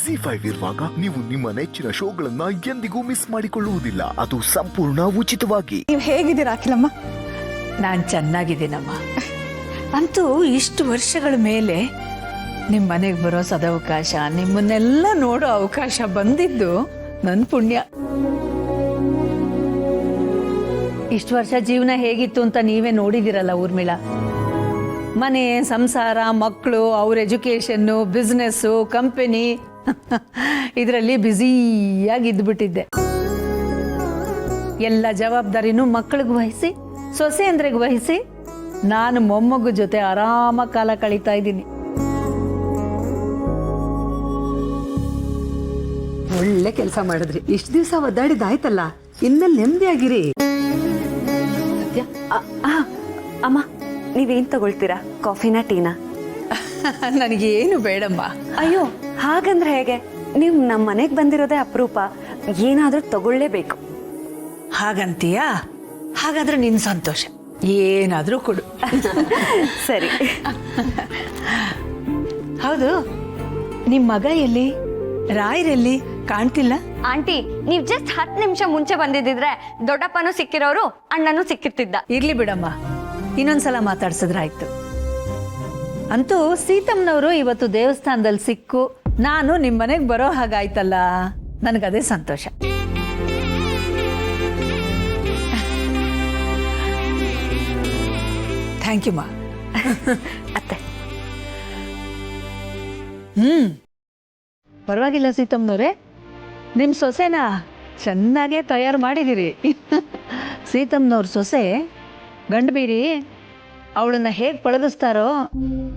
ZEE5 ಇರುವಾಗ ನೀವು ನಿಮ್ಮ ನೆಚ್ಚಿನ ಶೋಗಳನ್ನ ಎಂದಿಗೂ ಮಿಸ್ ಮಾಡಿಕೊಳ್ಳುವುದಿಲ್ಲ. ಅದು ಸಂಪೂರ್ಣ ಉಚಿತವಾಗಿ. ನೀವು ಹೇಗಿದ್ದೀರಾ ಅಖಿಲಮ್ಮ? ನಾನು ಚೆನ್ನಾಗಿದ್ದೀನಮ್ಮ. ಅಂತೂ ಇಷ್ಟು ವರ್ಷಗಳ ಮೇಲೆ ನಿಮ್ಮ ಮನೆಗೆ ಬರೋ ಸದವಕಾಶ, ನಿಮ್ಮನ್ನೆಲ್ಲ ನೋಡೋ ಅವಕಾಶ ಬಂದಿದ್ದು ನನ್ನ ಪುಣ್ಯ. ಇಷ್ಟು ವರ್ಷ ಜೀವನ ಹೇಗಿತ್ತು ಅಂತ ನೀವೇ ನೋಡಿದಿರಲ್ಲ ಊರ್ಮಿಳಾ. ಮನೆ, ಸಂಸಾರ, ಮಕ್ಕಳು, ಅವ್ರ ಎಜುಕೇಷನ್ನು, ಬಿಸ್ನೆಸ್ಸು, ಕಂಪನಿ ಇದರಲ್ಲಿ ಬ್ಯುಸಿಯಾಗಿ ಇದ್ಬಿಟ್ಟಿದ್ದೆ. ಎಲ್ಲ ಜವಾಬ್ದಾರಿನೂ ಮಕ್ಕಳಿಗೆ ವಹಿಸಿ, ಸೊಸೆ ಅಂದ್ರಿಗೆ ವಹಿಸಿ, ನಾನು ಮೊಮ್ಮಗು ಜೊತೆ ಆರಾಮ ಕಾಲ ಕಳೀತಾ ಇದ್ದೀನಿ. ಒಳ್ಳೆ ಕೆಲಸ ಮಾಡಿದ್ರಿ. ಇಷ್ಟು ದಿವಸ ಒದ್ದಾಡಿದಾಯ್ತಲ್ಲ, ಇನ್ಮೇಲೆ ನೆಮ್ಮದಿಯಾಗಿರಿ. ಅಮ್ಮ, ನೀವೇನ್ ತಗೊಳ್ತೀರಾ? ಕಾಫಿನಾ, ಟೀನಾ? ನನಗೇನು ಬೇಡಮ್ಮ. ಅಯ್ಯೋ, ಹಾಗಂದ್ರೆ ಹೇಗೆ? ನೀವು ನಮ್ಮ ಮನೆಗೆ ಬಂದಿರೋದೇ ಅಪರೂಪ, ಏನಾದ್ರೂ ತಗೊಳ್ಳೇಬೇಕು. ಹಾಗಂತೀಯಾ? ಹಾಗಾದ್ರೆ ನಿನ್ ಸಂತೋಷ, ಏನಾದ್ರೂ ಕೊಡು. ಸರಿ. ಹೌದು, ನಿಮ್ ಮಗ ಎಲ್ಲಿ? ರಾಯರೆಲ್ಲಿ ಕಾಣ್ತಿಲ್ಲ? ಆಂಟಿ, ನೀವ್ ಜಸ್ಟ್ 10 ನಿಮಿಷ ಮುಂಚೆ ಬಂದಿದ್ರೆ ದೊಡ್ಡಪ್ಪನೂ ಸಿಕ್ಕಿರೋರು, ಅಣ್ಣನೂ ಸಿಕ್ಕಿರ್ತಿದ್ದ. ಇರ್ಲಿ ಬಿಡಮ್ಮ, ಇನ್ನೊಂದ್ಸಲ ಮಾತಾಡ್ಸಿದ್ರಾಯ್ತು. ಅಂತೂ ಸೀತಮ್ಮನವರು ಇವತ್ತು ದೇವಸ್ಥಾನದಲ್ಲಿ ಸಿಕ್ಕು ನಾನು ನಿಮ್ ಮನೆಗೆ ಬರೋ ಹಾಗಾಯ್ತಲ್ಲ, ನನಗದೇ ಸಂತೋಷ. ಥ್ಯಾಂಕ್ ಯು ಮಾ. ಅತ್ತೆ, ಪರವಾಗಿಲ್ಲ ಸೀತಮ್ಮನವ್ರೆ, ನಿಮ್ಮ ಸೊಸೆನ ಚೆನ್ನಾಗೇ ತಯಾರು ಮಾಡಿದಿರಿ. ಸೀತಮ್ಮನವ್ರ ಸೊಸೆ ಗಂಡು ಬೀರಿ ಅವಳನ್ನ ಹೇಗೆ ಪಳಗಿಸ್ತಾರೋ,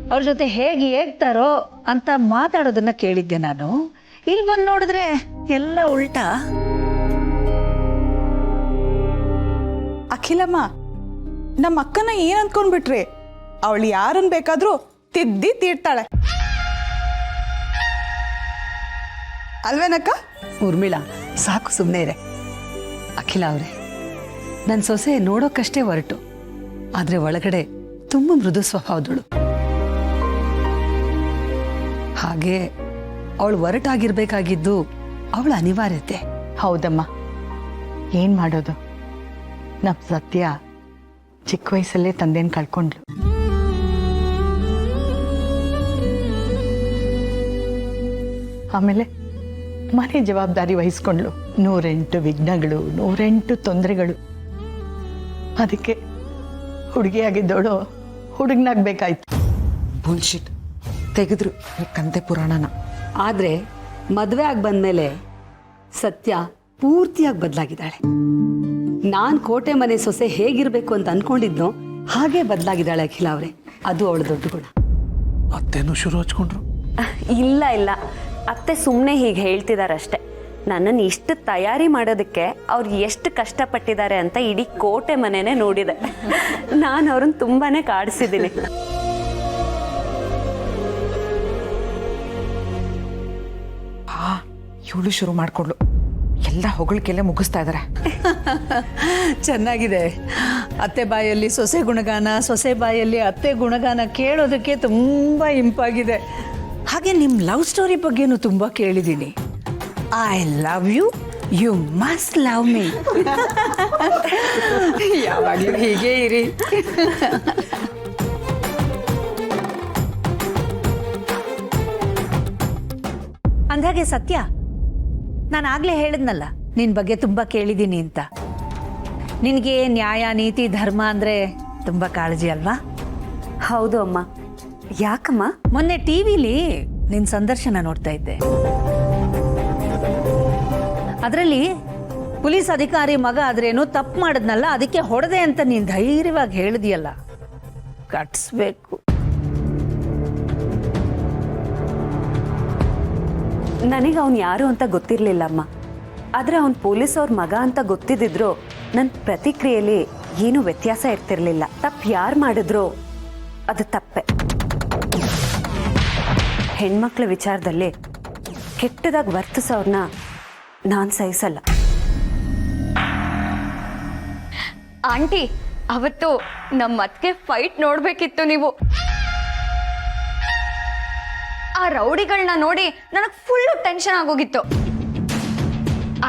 ಅವ್ರ ಜೊತೆ ಹೇಗೆ ಏಗ್ತಾರೋ ಅಂತ ಮಾತಾಡೋದನ್ನ ಕೇಳಿದ್ದೆ ನಾನು. ಇಲ್ಲಿ ಬಂದು ನೋಡಿದ್ರೆ ಎಲ್ಲ ಉಲ್ಟಾ. ಅಖಿಲಮ್ಮ, ನಮ್ಮ ಅಕ್ಕನ ಏನ್ ಅನ್ಕೊಂಡ್ಬಿಟ್ರಿ? ಅವಳು ಯಾರನ್ನ ಬೇಕಾದ್ರೂ ತಿದ್ದಿ ತೀಡ್ತಾಳೆ ಅಲ್ವೇನಕ್ಕ? ಊರ್ಮಿಳಾ, ಸಾಕು ಸುಮ್ಮನೆ ಇರೆ. ಅಖಿಲ ಅವರೇ, ನನ್ನ ಸೊಸೆ ನೋಡೋಕ್ಕಷ್ಟೇ ಹೊರಟು, ಆದರೆ ಒಳಗಡೆ ತುಂಬ ಮೃದು ಸ್ವಭಾವದಳು. ಹಾಗೆ ಅವಳು ಹೊರಟಾಗಿರ್ಬೇಕಾಗಿದ್ದು ಅವಳ ಅನಿವಾರ್ಯತೆ. ಹೌದಮ್ಮ, ಏನ್ ಮಾಡೋದು? ನಮ್ಮ ಸತ್ಯ ಚಿಕ್ಕ ವಯಸ್ಸಲ್ಲೇ ತಂದೆನ ಕಳ್ಕೊಂಡ್ಲು. ಆಮೇಲೆ ಮನೆ ಜವಾಬ್ದಾರಿ ವಹಿಸ್ಕೊಂಡ್ಲು. 108 ವಿಘ್ನಗಳು, 108 ತೊಂದರೆಗಳು. ಅದಕ್ಕೆ ಹುಡುಗಿಯಾಗಿದ್ದವಳು ಹುಡುಗನಾಗ್ಬೇಕಾಯ್ತು. ಬುಲ್ಶಿಟ್ ತೆಗೆದ್ರು ಕಂತೆ ಪುರಾಣನ. ಆದರೆ ಮದುವೆ ಆಗಿ ಬಂದಮೇಲೆ ಸತ್ಯ ಪೂರ್ತಿಯಾಗಿ ಬದಲಾಗಿದ್ದಾಳೆ. ನಾನು ಕೋಟೆ ಮನೆ ಸೊಸೆ ಹೇಗಿರ್ಬೇಕು ಅಂತ ಅನ್ಕೊಂಡಿದ್ನೋ ಹಾಗೆ ಬದಲಾಗಿದ್ದಾಳೆ ಅಖಿಲ ಅವರೇ. ಅದು ಅವಳ ದೊಡ್ಡ ಗುಣ. ಅತ್ತೇನು ಶುರು ಹಚ್ಕೊಂಡ್ರು? ಇಲ್ಲ ಇಲ್ಲ, ಅತ್ತೆ ಸುಮ್ಮನೆ ಹೀಗೆ ಹೇಳ್ತಿದಾರಷ್ಟೆ. ನನ್ನನ್ನು ಇಷ್ಟು ತಯಾರಿ ಮಾಡೋದಕ್ಕೆ ಅವ್ರು ಎಷ್ಟು ಕಷ್ಟಪಟ್ಟಿದ್ದಾರೆ ಅಂತ ಇಡೀ ಕೋಟೆ ಮನೆನೇ ನೋಡಿದೆ. ನಾನು ಅವ್ರನ್ನ ತುಂಬಾನೇ ಕಾಡಿಸಿದ್ದೀನಿ. ಇವಳು ಶುರು ಮಾಡ್ಕೊಡ್ಲು. ಎಲ್ಲ ಹೊಗಳಿಕೆಲ್ಲ ಮುಗಿಸ್ತಾ ಇದ್ದಾರೆ. ಚೆನ್ನಾಗಿದೆ. ಅತ್ತೆ ಬಾಯಲ್ಲಿ ಸೊಸೆ ಗುಣಗಾನ, ಸೊಸೆ ಬಾಯಲ್ಲಿ ಅತ್ತೆ ಗುಣಗಾನ ಕೇಳೋದಕ್ಕೆ ತುಂಬ ಇಂಪಾಗಿದೆ. ಹಾಗೆ ನಿಮ್ಮ ಲವ್ ಸ್ಟೋರಿ ಬಗ್ಗೆನೂ ತುಂಬ ಕೇಳಿದ್ದೀನಿ. I love you, you must love me. ಯಾವಾಗಲೂ ಹೀಗೆ ಇರಿ. ಅಂದಾಗೆ ಸತ್ಯ, ನಾನು ಆಗ್ಲೇ ಹೇಳಿದ್ನಲ್ಲ ನಿನ್ನ ಬಗ್ಗೆ ತುಂಬ ಕೇಳಿದ್ದೀನಿ ಅಂತ. ನಿನಗೆ ನ್ಯಾಯ, ನೀತಿ, ಧರ್ಮ ಅಂದರೆ ತುಂಬ ಕಾಳಜಿ ಅಲ್ವಾ? ಹೌದು ಅಮ್ಮ. ಯಾಕಮ್ಮ? ಮೊನ್ನೆ ಟಿವಿಲಿ ನಿನ್ನ ಸಂದರ್ಶನ ನೋಡ್ತಾ ಇದ್ದೆ. ಅದರಲ್ಲಿ ಪೊಲೀಸ್ ಅಧಿಕಾರಿ ಮಗ ಆದ್ರೇನು ತಪ್ಪು ಮಾಡಿದ್ನಲ್ಲ, ಅದಕ್ಕೆ ಹೊಡೆದೆ ಅಂತ ನೀನು ಧೈರ್ಯವಾಗಿ ಹೇಳಿದೆಯಲ್ಲ, ಕಟ್ಸ್ಬೇಕು. ನನಗೆ ಅವನು ಯಾರು ಅಂತ ಗೊತ್ತಿರಲಿಲ್ಲಮ್ಮ. ಆದರೆ ಅವನು ಪೊಲೀಸ್ ಅವ್ರ ಮಗ ಅಂತ ಗೊತ್ತಿದ್ದಿದ್ರು ನನ್ನ ಪ್ರತಿಕ್ರಿಯೆಯಲ್ಲಿ ಏನೂ ವ್ಯತ್ಯಾಸ ಇರ್ತಿರ್ಲಿಲ್ಲ. ತಪ್ಪು ಯಾರು ಮಾಡಿದ್ರು ಅದು ತಪ್ಪೆ. ಹೆಣ್ಮಕ್ಳ ವಿಚಾರದಲ್ಲಿ ಕೆಟ್ಟದಾಗಿ ವರ್ತಿಸೋರ್ನ ನಾನು ಸಹಿಸಲ್ಲ. ಆಂಟಿ, ಅವತ್ತು ನಮ್ಮ ಅತ್ತಿಗೆ ಫೈಟ್ ನೋಡ್ಬೇಕಿತ್ತು ನೀವು. ಆ ರೌಡಿಗಳನ್ನ ನೋಡಿ ನನಗೆ ಫುಲ್ಲು ಟೆನ್ಷನ್ ಆಗೋಗಿತ್ತು.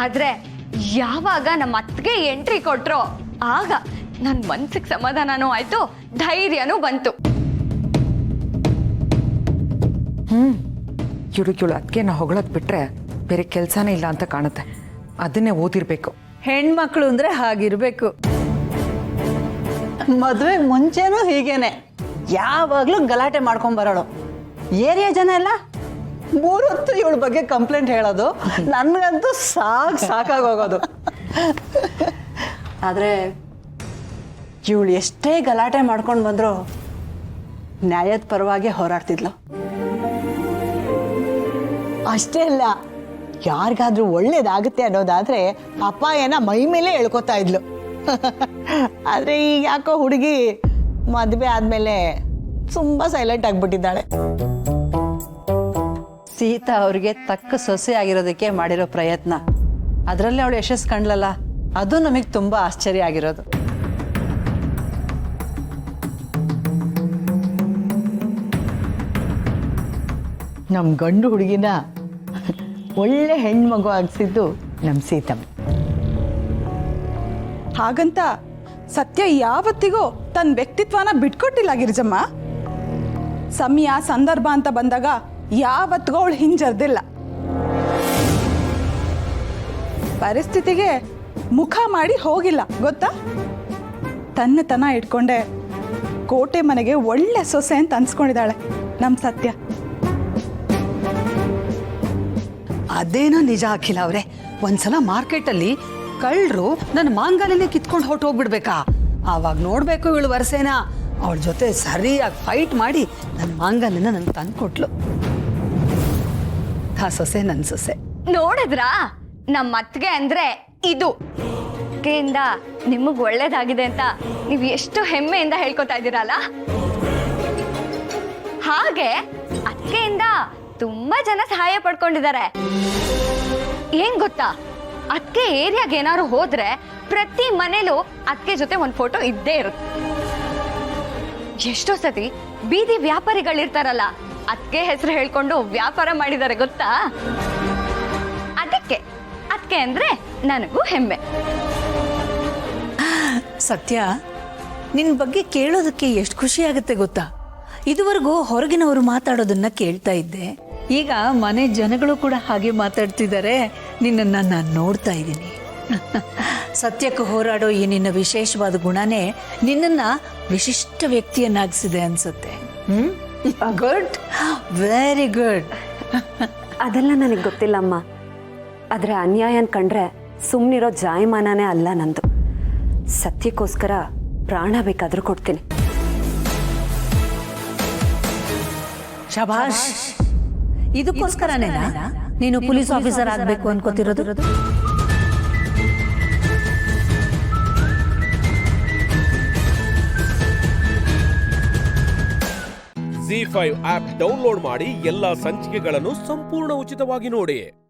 ಆದ್ರೆ ಯಾವಾಗ ನಮ್ಮ ಅತ್ತಿಗೆ ಎಂಟ್ರಿ ಕೊಟ್ರೋ ಆಗ ನನ್ನ ಮನ್ಸಿಗೆ ಸಮಾಧಾನನೂ ಆಯ್ತು, ಧೈರ್ಯನೂ ಬಂತು. ಇವಳು ಅದಕ್ಕೆ ನಾ ಹೊಗಳೋದು ಬಿಟ್ರೆ ಬೇರೆ ಕೆಲಸನೇ ಇಲ್ಲ ಅಂತ ಕಾಣುತ್ತೆ. ಅದನ್ನೇ ಓದಿರ್ಬೇಕು. ಹೆಣ್ಮಕ್ಳು ಅಂದ್ರೆ ಹಾಗಿರ್ಬೇಕು. ಮದುವೆ ಮುಂಚೆನೂ ಹೀಗೇನೆ, ಯಾವಾಗಲೂ ಗಲಾಟೆ ಮಾಡ್ಕೊಂಬರೋಳು. ಏರಿಯಾ ಜನ ಎಲ್ಲ 3 ಹೊತ್ತು ಇವಳ ಬಗ್ಗೆ ಕಂಪ್ಲೇಂಟ್ ಹೇಳೋದು, ನನಗಂತೂ ಸಾಕಾಗೋಗೋದು. ಆದರೆ ಇವಳು ಎಷ್ಟೇ ಗಲಾಟೆ ಮಾಡ್ಕೊಂಡು ಬಂದರೂ ನ್ಯಾಯದ ಪರವಾಗಿ ಹೋರಾಡ್ತಿದ್ಲು. ಅಷ್ಟೇ ಅಲ್ಲ, ಯಾರಿಗಾದ್ರೂ ಒಳ್ಳೇದಾಗುತ್ತೆ ಅನ್ನೋದಾದ್ರೆ ಅಪಾಯನ ಮೈ ಮೇಲೆ ಎಳ್ಕೊತಾ ಇದ್ಲು. ಆದರೆ ಈಗ ಯಾಕೋ ಹುಡುಗಿ ಮದುವೆ ಆದಮೇಲೆ ತುಂಬ ಸೈಲೆಂಟ್ ಆಗಿಬಿಟ್ಟಿದ್ದಾಳೆ. ಸೀತಾ ಅವ್ರಿಗೆ ತಕ್ಕ ಸೊಸೆ ಆಗಿರೋದಕ್ಕೆ ಮಾಡಿರೋ ಪ್ರಯತ್ನ, ಅದರಲ್ಲಿ ಅವಳು ಯಶಸ್ಸು ಕಂಡ್ಲಲ್ಲ, ಅದು ನಮಗೆ ತುಂಬ ಆಶ್ಚರ್ಯ ಆಗಿರೋದು. ನಮ್ಮ ಗಂಡು ಹುಡುಗಿನ ಒಳ್ಳೆ ಹೆಣ್ಮಗು ಆಗಿಸಿದ್ದು ನಮ್ಮ ಸೀತಮ್ಮ. ಹಾಗಂತ ಸತ್ಯ ಯಾವತ್ತಿಗೂ ತನ್ನ ವ್ಯಕ್ತಿತ್ವನ ಬಿಟ್ಕೊಟ್ಟಿಲ್ಲ ಗಿರಿಜಮ್ಮ. ಸಮಯ ಸಂದರ್ಭ ಅಂತ ಬಂದಾಗ ಯಾವತ್ತಿಗೂ ಅವಳು ಹಿಂಜರ್ದಿಲ್ಲ. ಪರಿಸ್ಥಿತಿಗೆ ಮುಖ ಮಾಡಿ ಹೋಗಿಲ್ಲ, ಗೊತ್ತಾ? ತನ್ನ ಇಟ್ಕೊಂಡೆ ಕೋಟೆ ಮನೆಗೆ ಒಳ್ಳೆ ಸೊಸೆ ಅಂತ ಅನ್ಸ್ಕೊಂಡಿದ್ದಾಳೆ ನಮ್ಮ ಸತ್ಯ. ಅದೇನೋ ನಿಜ ಅಖಿಲ ಅವರೇ. ಒಂದ್ಸಲ ಮಾರ್ಕೆಟಲ್ಲಿ ಕಳ್ಳರು ನನ್ನ ಮಾಂಗಲ್ಯನೇ ಕಿತ್ಕೊಂಡು ಹೊರಟೋಗ್ಬಿಡ್ಬೇಕಾ? ಆವಾಗ ನೋಡ್ಬೇಕು ಇವಳು ವರಸೇನ ಅವಳ ಜೊತೆ ಸರಿಯಾಗಿ ಫೈಟ್ ಮಾಡಿ ನನ್ನ ಮಾಂಗಲ್ಯನ ನಂಗೆ ತಂದು ಕೊಟ್ಲು. ಆ ಸೊಸೆ ನನ್ನ ಸೊಸೆ. ನೋಡಿದ್ರಾ, ನಮ್ಮ ಅತ್ತಿಗೆ ಅಂದ್ರೆ ಇದು. ಅತ್ತಿಗೆಯಿಂದ ನಿಮಗ್ ಒಳ್ಳೇದಾಗಿದೆ ಅಂತ ನೀವು ಎಷ್ಟು ಹೆಮ್ಮೆಯಿಂದ ಹೇಳ್ಕೊತಾ ಇದ್ದೀರಲ್ಲ, ಹಾಗೆ ಅತ್ತಿಗೆಯಿಂದ ತುಂಬಾ ಜನ ಸಹಾಯ ಪಡ್ಕೊಂಡಿದ್ದಾರೆ. ಏನ್ ಗೊತ್ತಾ, ಅತ್ತಿಗೆ ಏರಿಯಾಗೆ ಏನಾದ್ರು ಹೋದ್ರೆ ಪ್ರತಿ ಮನೇಲೂ ಅತ್ತಿಗೆ ಜೊತೆ ಒಂದು ಫೋಟೋ ಇದ್ದೇ ಇರುತ್ತೆ. ಎಷ್ಟೋ ಸತಿ ಬೀದಿ ವ್ಯಾಪಾರಿಗಳಿರ್ತಾರಲ್ಲ, ಅತ್ತಿಗೆ ಹೆಸರು ಹೇಳ್ಕೊಂಡು ವ್ಯಾಪಾರ ಮಾಡಿದ್ದಾರೆ ಗೊತ್ತಾ? ಅದಕ್ಕೆ ಅತ್ತಿಗೆ ಅಂದ್ರೆ ನನಗೂ ಹೆಮ್ಮೆ. ಸತ್ಯ, ನಿನ್ನ ಬಗ್ಗೆ ಕೇಳೋದಕ್ಕೆ ಎಷ್ಟು ಖುಷಿ ಆಗುತ್ತೆ ಗೊತ್ತಾ? ಇದುವರೆಗೂ ಹೊರಗಿನವರು ಮಾತಾಡೋದನ್ನ ಕೇಳ್ತಾ ಇದ್ದೆ, ಈಗ ಮನೆ ಜನಗಳು ಕೂಡ ಹಾಗೆ ಮಾತಾಡ್ತಿದ್ದಾರೆ. ನಿನ್ನನ್ನು ನಾನು ನೋಡ್ತಾ ಇದ್ದೀನಿ. ಸತ್ಯಕ್ಕೆ ಹೋರಾಡೋ ಈ ನಿನ್ನ ವಿಶೇಷವಾದ ಗುಣನೇ ನಿನ್ನನ್ನು ವಿಶಿಷ್ಟ ವ್ಯಕ್ತಿಯನ್ನಾಗಿಸಿದೆ ಅನ್ಸುತ್ತೆ. Good, very good. ಅದೆಲ್ಲ ನನಗೆ ಗೊತ್ತಿಲ್ಲಮ್ಮ. ಆದರೆ ಅನ್ಯಾಯನ ಕಂಡ್ರೆ ಸುಮ್ಮನಿರೋ ಜಾಯಮಾನನೇ ಅಲ್ಲ ನಂದು. ಸತ್ಯಕ್ಕೋಸ್ಕರ ಪ್ರಾಣ ಬೇಕಾದರೂ ಕೊಡ್ತೀನಿ. ಶಭಾಷ್. ಇದಕ್ಕೋಸ್ಕರನೇನಾ ನೀನು ಪೊಲೀಸ್ ಆಫೀಸರ್ ಆಗಬೇಕು ಅನ್ಕೋತಿರೋದು? ZEE5 ಆಪ್ ಡೌನ್ಲೋಡ್ ಮಾಡಿ ಎಲ್ಲಾ ಸಂಚಿಕೆಗಳನ್ನು ಸಂಪೂರ್ಣ ಉಚಿತವಾಗಿ ನೋಡಿ.